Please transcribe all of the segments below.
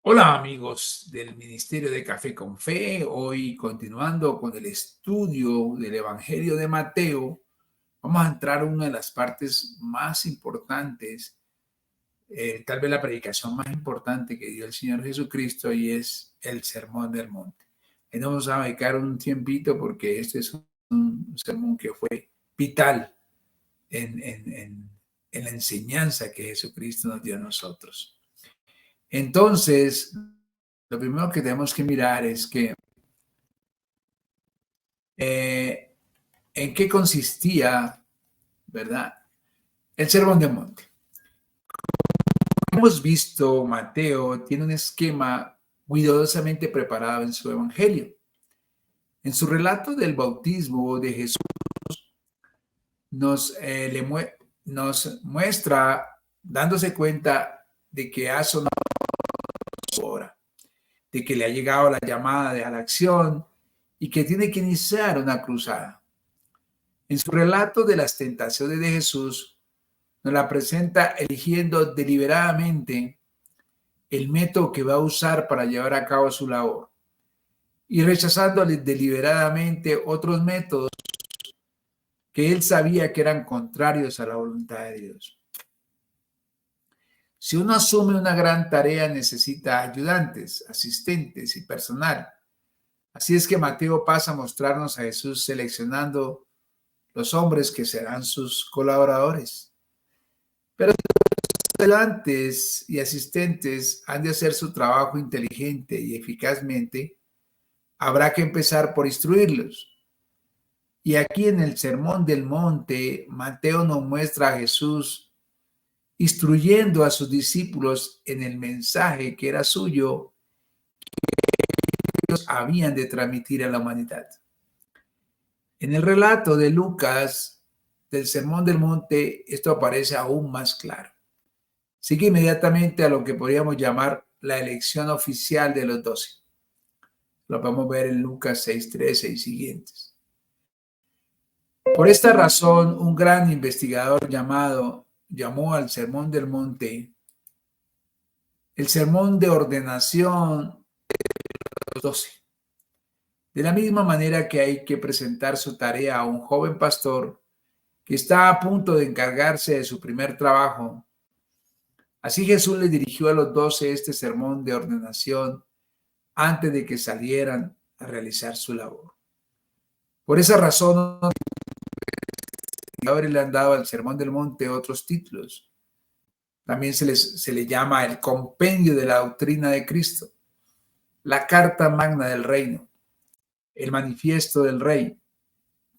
Hola amigos del Ministerio de Café con Fe, hoy continuando con el estudio del Evangelio de Mateo, vamos a entrar a una de las partes más importantes, tal vez la predicación más importante que dio el Señor Jesucristo, y es el Sermón del Monte. Y nos vamos a dedicar un tiempito porque este es un sermón que fue vital en la enseñanza que Jesucristo nos dio a nosotros. Entonces, lo primero que tenemos que mirar es que en qué consistía, ¿verdad? El Sermón del Monte. Como hemos visto, Mateo tiene un esquema cuidadosamente preparado en su Evangelio. En su relato del bautismo de Jesús nos muestra dándose cuenta de que ha sonado su hora, de que le ha llegado la llamada a la acción y que tiene que iniciar una cruzada. En su relato de las tentaciones de Jesús, nos la presenta eligiendo deliberadamente el método que va a usar para llevar a cabo su labor y rechazando deliberadamente otros métodos que él sabía que eran contrarios a la voluntad de Dios. Si uno asume una gran tarea, necesita ayudantes, asistentes y personal. Así es que Mateo pasa a mostrarnos a Jesús seleccionando los hombres que serán sus colaboradores. Pero los ayudantes y asistentes han de hacer su trabajo inteligente y eficazmente. Habrá que empezar por instruirlos. Y aquí en el Sermón del Monte, Mateo nos muestra a Jesús instruyendo a sus discípulos en el mensaje que era suyo, que ellos habían de transmitir a la humanidad. En el relato de Lucas del Sermón del Monte, esto aparece aún más claro. Sigue inmediatamente a lo que podríamos llamar la elección oficial de los 12. Lo podemos ver en Lucas 6:13 y siguientes. Por esta razón, un gran investigador llamó al Sermón del Monte el sermón de ordenación de los 12. De la misma manera que hay que presentar su tarea a un joven pastor que está a punto de encargarse de su primer trabajo, así Jesús le dirigió a los 12 este sermón de ordenación antes de que salieran a realizar su labor. Por esa razón, los investigadores le han dado al Sermón del Monte otros títulos. También se le llama el compendio de la doctrina de Cristo, la carta magna del reino, el manifiesto del rey.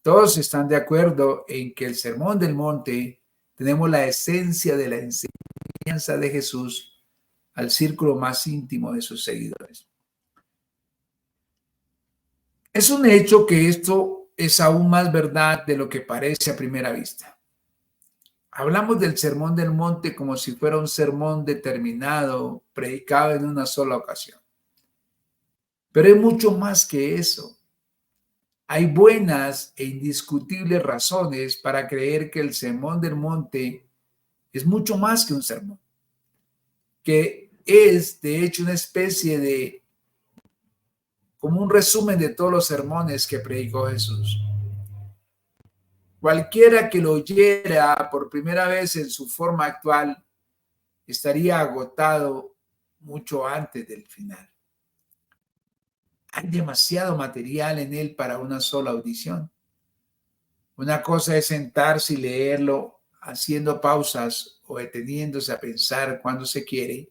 Todos están de acuerdo en que el Sermón del Monte tenemos la esencia de la enseñanza de Jesús al círculo más íntimo de sus seguidores. Es un hecho que esto es aún más verdad de lo que parece a primera vista. Hablamos del Sermón del Monte como si fuera un sermón determinado, predicado en una sola ocasión. Pero hay mucho más que eso. Hay buenas e indiscutibles razones para creer que el Sermón del Monte es mucho más que un sermón, que es de hecho una especie de, como un resumen de todos los sermones que predicó Jesús. Cualquiera que lo oyera por primera vez en su forma actual estaría agotado mucho antes del final. Hay demasiado material en él para una sola audición. Una cosa es sentarse y leerlo haciendo pausas o deteniéndose a pensar cuando se quiere,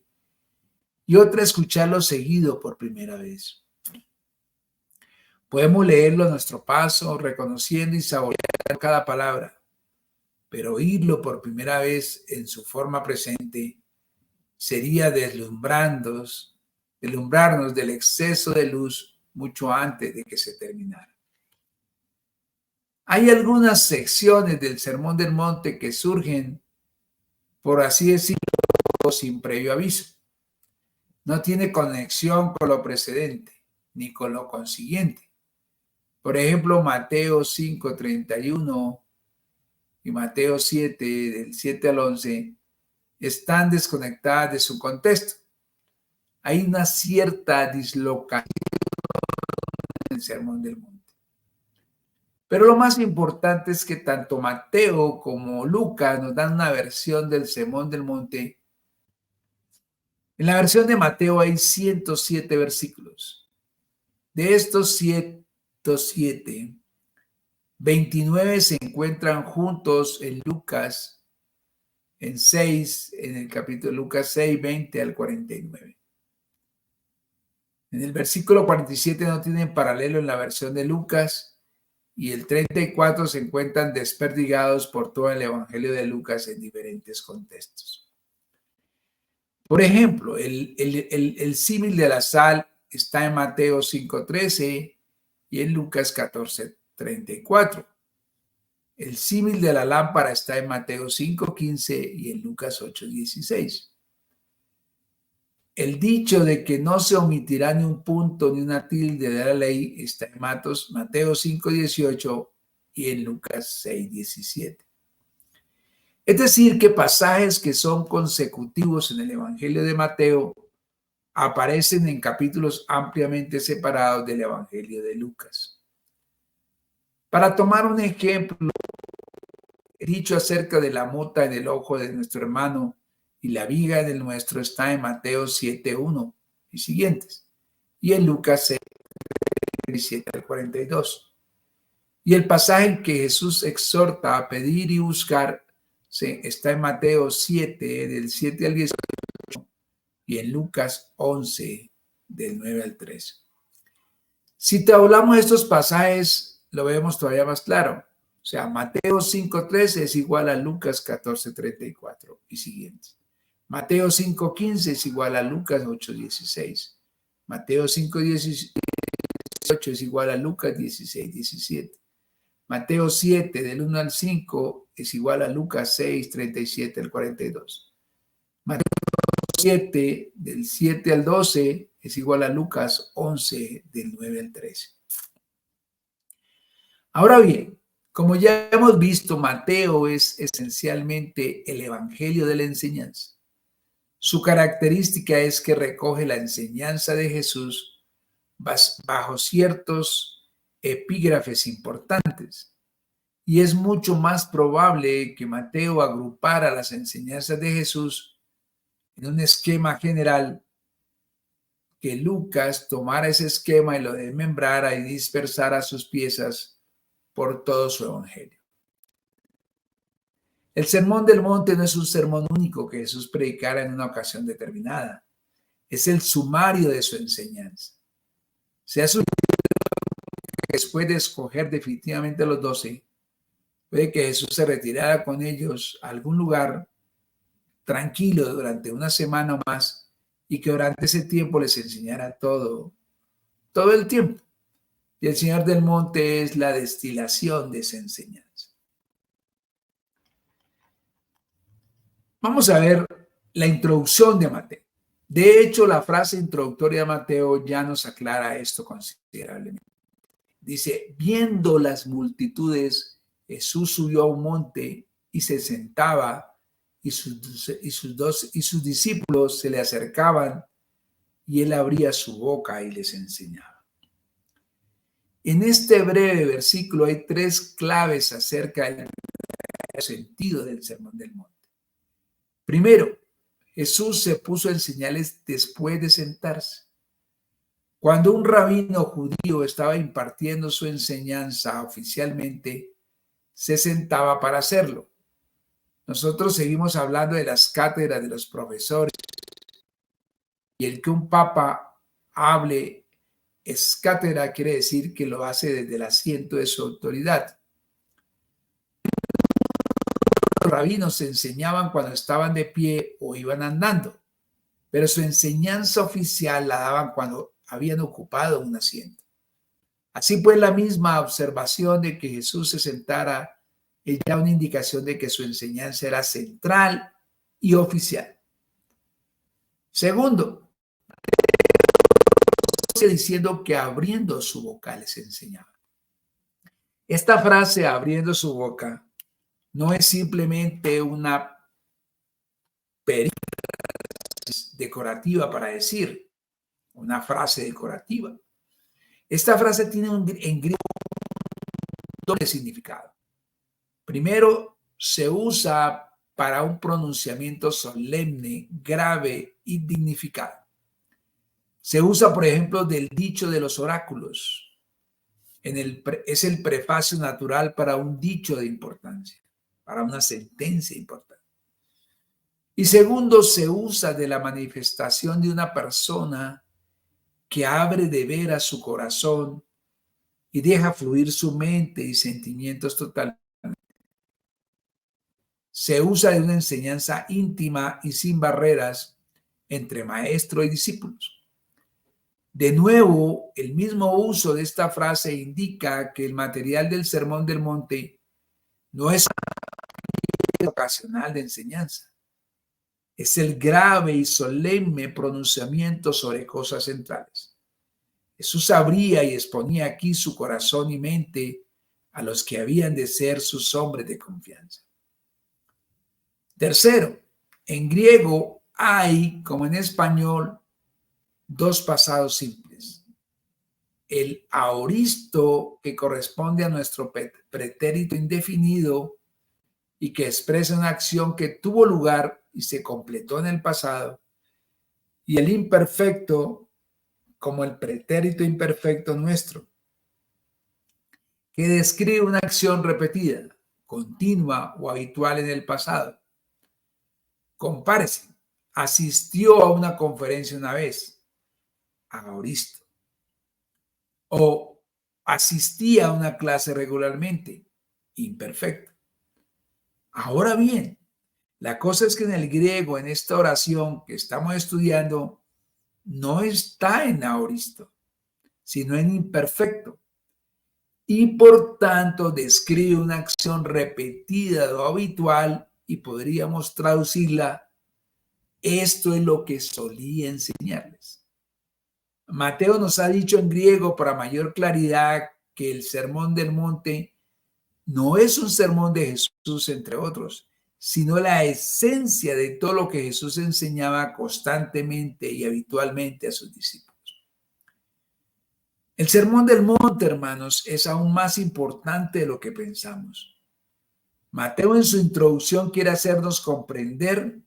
y otra escucharlo seguido por primera vez. Podemos leerlo a nuestro paso, reconociendo y saboreando cada palabra, pero oírlo por primera vez en su forma presente sería deslumbrarnos del exceso de luz mucho antes de que se terminara. Hay algunas secciones del Sermón del Monte que surgen, por así decirlo, sin previo aviso. No tiene conexión con lo precedente, ni con lo consiguiente. Por ejemplo, Mateo 5:31 y Mateo 7, del 7 al 11, están desconectadas de su contexto. hay una cierta dislocación en el Sermón del Monte. Pero lo más importante es que tanto Mateo como Lucas nos dan una versión del Sermón del Monte. En la versión de Mateo hay 107 versículos. De estos 107, 29 se encuentran juntos en Lucas, en el capítulo Lucas 6, 20 al 49. En el versículo 47 no tienen paralelo en la versión de Lucas, y el 34 se encuentran desperdigados por todo el Evangelio de Lucas en diferentes contextos. Por ejemplo, el símil de la sal está en Mateo 5:13 y en Lucas 14:34. El símil de la lámpara está en Mateo 5:15 y en Lucas 8:16. El dicho de que no se omitirá ni un punto ni una tilde de la ley está en Mateo 5:18 y en Lucas 6:17. Es decir, que pasajes que son consecutivos en el Evangelio de Mateo aparecen en capítulos ampliamente separados del Evangelio de Lucas. Para tomar un ejemplo, el dicho acerca de la mota en el ojo de nuestro hermano y la viga en el nuestro está en Mateo 7:1 y siguientes, y en Lucas 6:37 al 42. Y el pasaje en que Jesús exhorta a pedir y buscar está en Mateo 7, del 7 al 18, y en Lucas 11, del 9 al 13. Si te hablamos de estos pasajes, lo vemos todavía más claro. O sea, Mateo 5:13 es igual a Lucas 14:34 y siguientes. Mateo 5:15 es igual a Lucas 8:16. Mateo 5:18 es igual a Lucas 16:17. Mateo 7, del 1 al 5, es igual a Lucas 6:37 al 42. Mateo 7, del 7 al 12, es igual a Lucas 11, del 9 al 13. Ahora bien, como ya hemos visto, Mateo es esencialmente el Evangelio de la enseñanza. Su característica es que recoge la enseñanza de Jesús bajo ciertos epígrafes importantes. Y es mucho más probable que Mateo agrupara las enseñanzas de Jesús en un esquema general, que Lucas tomara ese esquema y lo desmembrara y dispersara sus piezas por todo su evangelio. El Sermón del Monte no es un sermón único que Jesús predicara en una ocasión determinada. Es el sumario de su enseñanza. Se ha sugerido que después de escoger definitivamente a los 12, puede que Jesús se retirara con ellos a algún lugar tranquilo durante una semana o más y que durante ese tiempo les enseñara todo el tiempo. Y el Señor del Monte es la destilación de esa enseñanza. Vamos a ver la introducción de Mateo. De hecho, la frase introductoria de Mateo ya nos aclara esto considerablemente. Dice, viendo las multitudes, Jesús subió a un monte y se sentaba, y sus discípulos se le acercaban, y él abría su boca y les enseñaba. En este breve versículo hay tres claves acerca del sentido del Sermón del Monte. Primero, Jesús se puso a enseñarles después de sentarse. Cuando un rabino judío estaba impartiendo su enseñanza oficialmente, se sentaba para hacerlo. Nosotros seguimos hablando de las cátedras de los profesores, y el que un papa hable es cátedra quiere decir que lo hace desde el asiento de su autoridad. Los rabinos enseñaban cuando estaban de pie o iban andando, pero su enseñanza oficial la daban cuando habían ocupado un asiento. Así pues, la misma observación de que Jesús se sentara es ya una indicación de que su enseñanza era central y oficial. Segundo, diciendo que abriendo su boca les enseñaba. Esta frase, abriendo su boca, no es simplemente una pericia decorativa para decir una frase decorativa. Esta frase tiene en griego doble significado. Primero, se usa para un pronunciamiento solemne, grave y dignificado. Se usa, por ejemplo, del dicho de los oráculos. Es el prefacio natural para un dicho de importancia, para una sentencia importante. Y segundo, se usa de la manifestación de una persona que abre de veras su corazón y deja fluir su mente y sentimientos totalmente. Se usa de una enseñanza íntima y sin barreras entre maestro y discípulos. De nuevo, el mismo uso de esta frase indica que el material del Sermón del Monte no es ocasional de enseñanza. Es el grave y solemne pronunciamiento sobre cosas centrales. Jesús abría y exponía aquí su corazón y mente a los que habían de ser sus hombres de confianza. Tercero, en griego hay, como en español, dos pasados simples. El aoristo, que corresponde a nuestro pretérito indefinido y que expresa una acción que tuvo lugar y se completó en el pasado, y el imperfecto, como el pretérito imperfecto nuestro, que describe una acción repetida, continua o habitual en el pasado. Compárese. Asistió a una conferencia una vez, aoristo. O asistía a una clase regularmente, imperfecto. Ahora bien, la cosa es que en el griego, en esta oración que estamos estudiando, no está en aoristo, sino en imperfecto. Y por tanto describe una acción repetida o habitual y podríamos traducirla: esto es lo que solía enseñarles. Mateo nos ha dicho en griego para mayor claridad que el Sermón del Monte no es un sermón de Jesús, entre otros, sino la esencia de todo lo que Jesús enseñaba constantemente y habitualmente a sus discípulos. El Sermón del Monte, hermanos, es aún más importante de lo que pensamos. Mateo en su introducción quiere hacernos comprender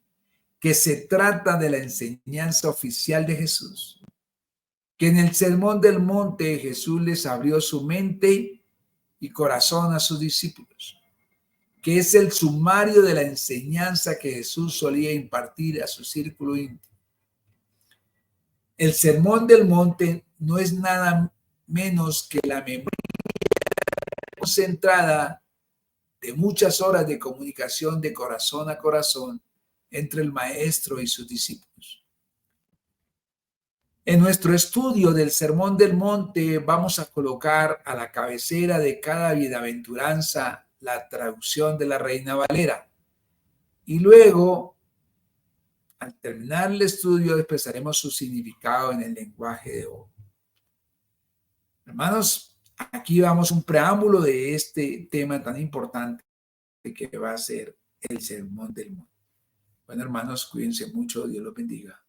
que se trata de la enseñanza oficial de Jesús, que en el Sermón del Monte Jesús les abrió su mente y corazón a sus discípulos, que es el sumario de la enseñanza que Jesús solía impartir a su círculo íntimo. El Sermón del Monte no es nada menos que la memoria concentrada de muchas horas de comunicación de corazón a corazón entre el maestro y sus discípulos. En nuestro estudio del Sermón del Monte vamos a colocar a la cabecera de cada bienaventuranza la traducción de la Reina Valera. Y luego, al terminar el estudio, expresaremos su significado en el lenguaje de hoy. Hermanos, aquí vamos un preámbulo de este tema tan importante que va a ser el Sermón del Monte. Bueno, hermanos, cuídense mucho. Dios los bendiga.